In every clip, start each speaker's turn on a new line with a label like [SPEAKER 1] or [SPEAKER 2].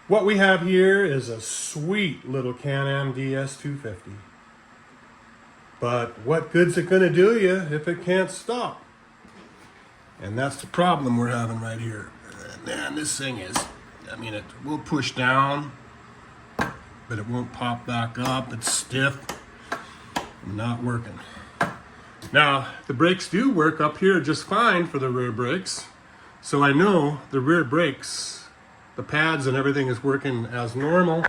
[SPEAKER 1] What we have here is a sweet little Can-Am DS250. But what good's it gonna do you if it can't stop? And that's the problem we're having right here. Man, this thing is, I mean, it will push down, but it won't pop back up. It's stiff, not working. Now, the brakes do work up here just fine for the rear brakes. So I know the rear brakes, the pads and everything is working as normal.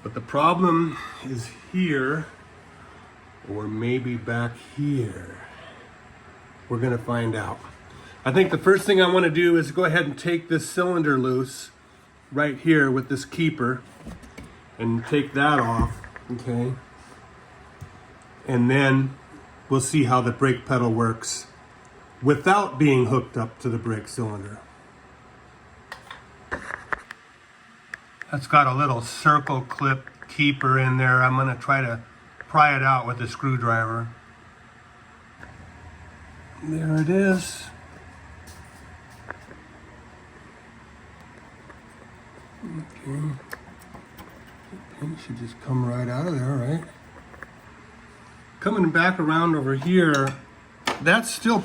[SPEAKER 1] But the problem is here, or maybe back here. We're gonna find out. I think the first thing I want to do is go ahead and take this cylinder loose right here with this keeper and take that off, okay? And then we'll see how the brake pedal works without being hooked up to the brake cylinder. That's got a little circle clip keeper in there. I'm gonna try to pry it out with a screwdriver. There it is. Okay. The pin should just come right out of there, right? Coming back around over here, that's still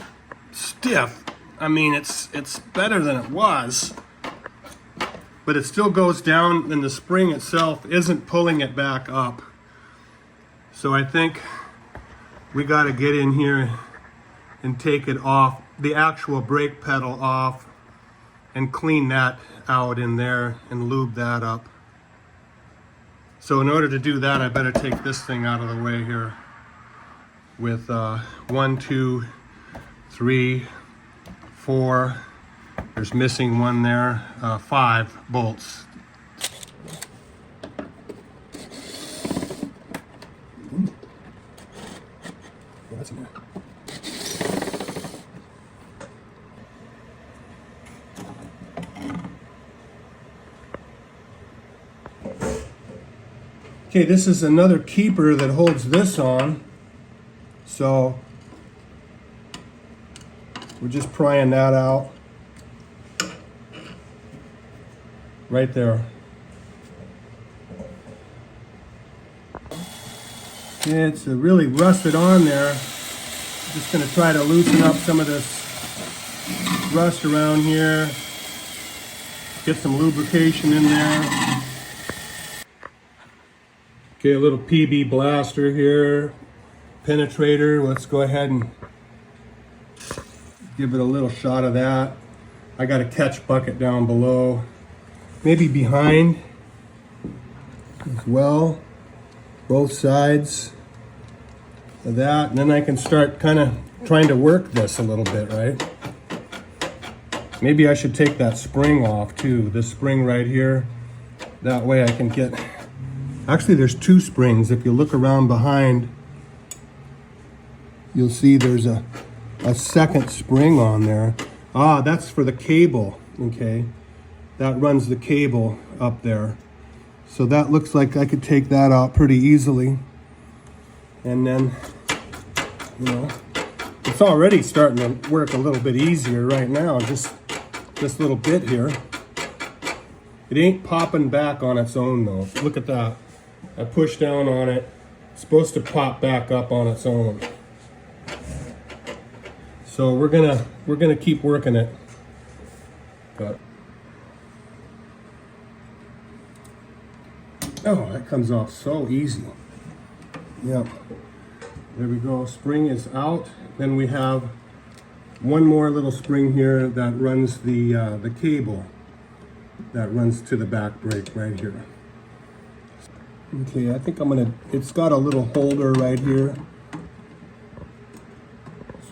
[SPEAKER 1] stiff. I mean, it's better than it was, but it still goes down and the spring itself isn't pulling it back up. So I think we got to get in here and take it off, the actual brake pedal off, and clean that out in there and lube that up. So in order to do that, I better take this thing out of the way here with 1, 2, 3, 4, there's missing one there, 5 bolts. That's good. Okay, this is another keeper that holds this on. So we're just prying that out right there. It's really rusted on there. Just going to try to loosen up some of this rust around here. Get some lubrication in there. Okay, a little PB blaster here. Penetrator. Let's go ahead and give it a little shot of that. I got a catch bucket down below. Maybe behind as well. Both sides of that. And then I can start kind of trying to work this a little bit, right? Maybe I should take that spring off too. This spring right here. That way I can get... Actually, there's 2 springs. If you look around behind, you'll see there's a second spring on there. Ah, that's for the cable, okay? That runs the cable up there. So that looks like I could take that out pretty easily. And then, you know, it's already starting to work a little bit easier right now, just this little bit here. It ain't popping back on its own though. Look at that. I push down on it. It's supposed to pop back up on its own. So we're gonna keep working it. But oh, that comes off so easy. Yep. There we go. Spring is out. Then we have one more little spring here that runs the cable that runs to the back brake right here. Okay, I think it's got a little holder right here.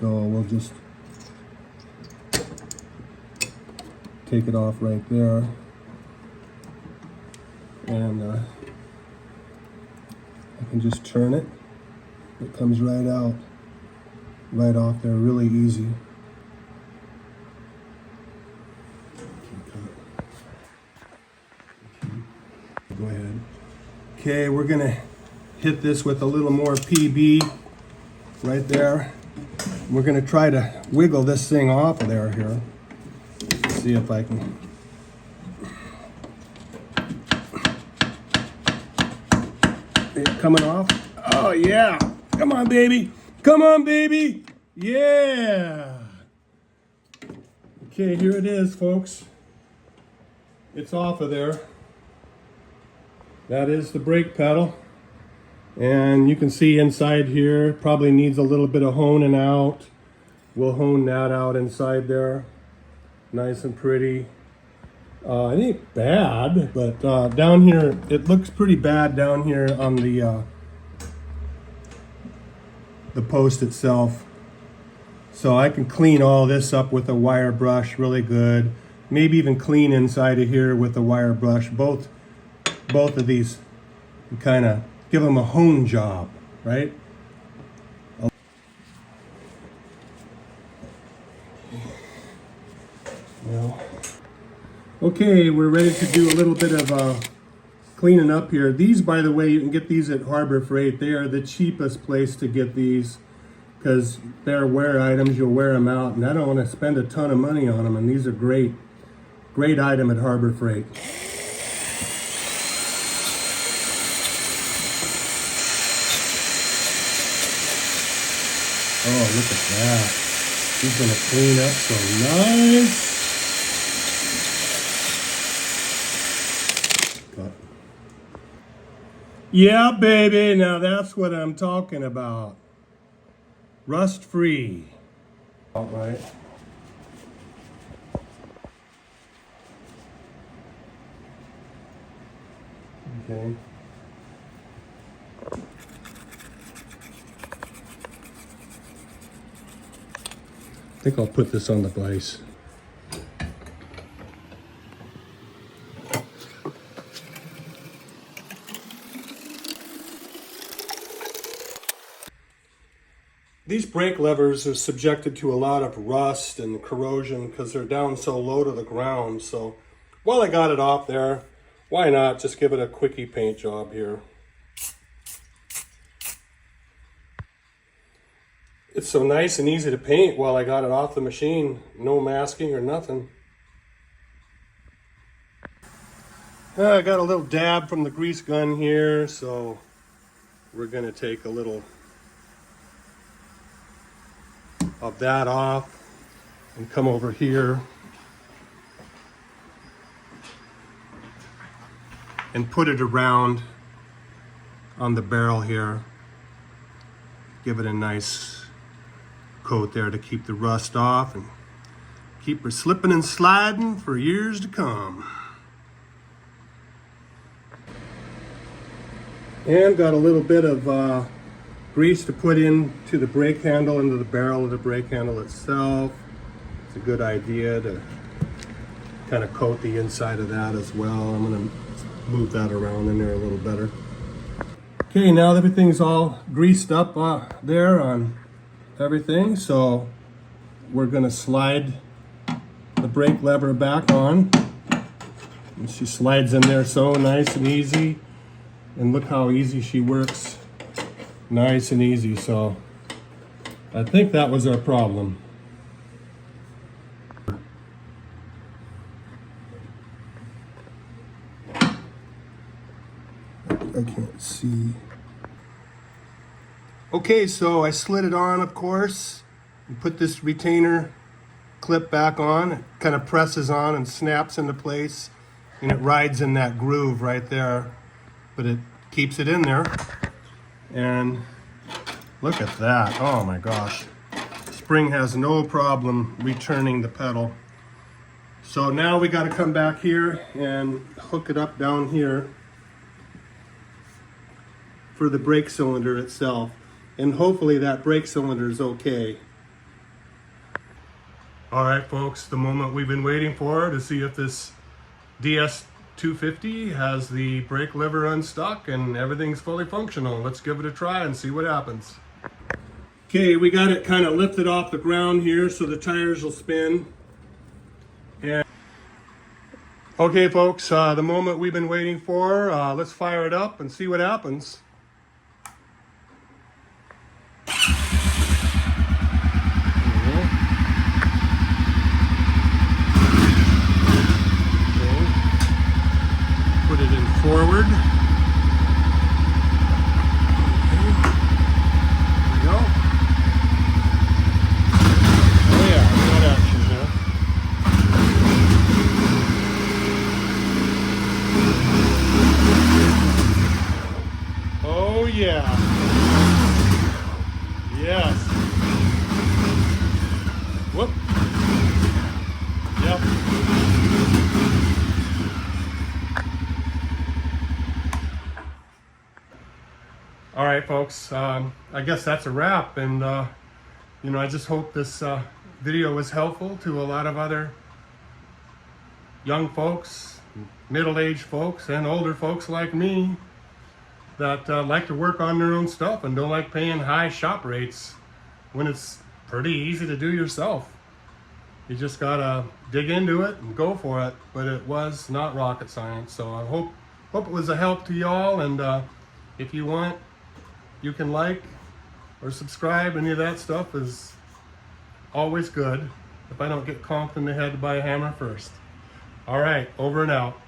[SPEAKER 1] So we'll just take it off right there. And I can just turn it. It comes right out, right off there, really easy. Go ahead. Okay, we're gonna hit this with a little more PB right there. We're gonna try to wiggle this thing off of there here. See if I can coming off. Oh yeah, come on baby, come on baby, yeah. Okay, here it is folks. It's off of there. That is the brake pedal. And you can see inside here, probably needs a little bit of honing out. We'll hone that out inside there. Nice and pretty. It ain't bad, but down here, it looks pretty bad down here on the post itself. So I can clean all this up with a wire brush really good. Maybe even clean inside of here with a wire brush. Both of these kind of give them a hone job, right? Well, okay, we're ready to do a little bit of cleaning up here. These, by the way, you can get these at Harbor Freight. They are the cheapest place to get these because they're wear items. You'll wear them out, and I don't want to spend a ton of money on them. And these are great item at Harbor Freight. Oh, look at that. He's gonna clean up so nice. Cut. Yeah, baby, now that's what I'm talking about. Rust free. All right. Okay. I think I'll put this on the vise. These brake levers are subjected to a lot of rust and corrosion because they're down so low to the ground. So while I got it off there, why not just give it a quickie paint job here. It's so nice and easy to paint while I got it off the machine. No masking or nothing. I got a little dab from the grease gun here, so we're gonna take a little of that off and come over here and put it around on the barrel here. Give it a nice coat there to keep the rust off and keep her slipping and sliding for years to come. And got a little bit of grease to put into the brake handle, into the barrel of the brake handle itself. It's a good idea to kind of coat the inside of that as well. I'm going to move that around in there a little better. Okay, now that everything's all greased up there on everything, so we're going to slide the brake lever back on. And she slides in there so nice and easy. And look how easy she works. Nice and easy. So I think that was our problem. I can't see. Okay, so I slid it on, of course, and put this retainer clip back on. It kind of presses on and snaps into place, and it rides in that groove right there. But it keeps it in there. And look at that. Oh my gosh. Spring has no problem returning the pedal. So now we got to come back here and hook it up down here for the brake cylinder itself. And hopefully that brake cylinder is okay. All right, folks, the moment we've been waiting for to see if this DS250 has the brake lever unstuck and everything's fully functional. Let's give it a try and see what happens. Okay, we got it kind of lifted off the ground here so the tires will spin. And okay, folks, the moment we've been waiting for, let's fire it up and see what happens. Put it in forward. right, folks. I guess that's a wrap. And, you know, I just hope this video was helpful to a lot of other young folks, middle-aged folks, and older folks like me that like to work on their own stuff and don't like paying high shop rates when it's pretty easy to do yourself. You just gotta dig into it and go for it. But it was not rocket science. So I hope it was a help to y'all. And if you want, you can like or subscribe. Any of that stuff is always good if I don't get conked in the head by a hammer first. All right, over and out.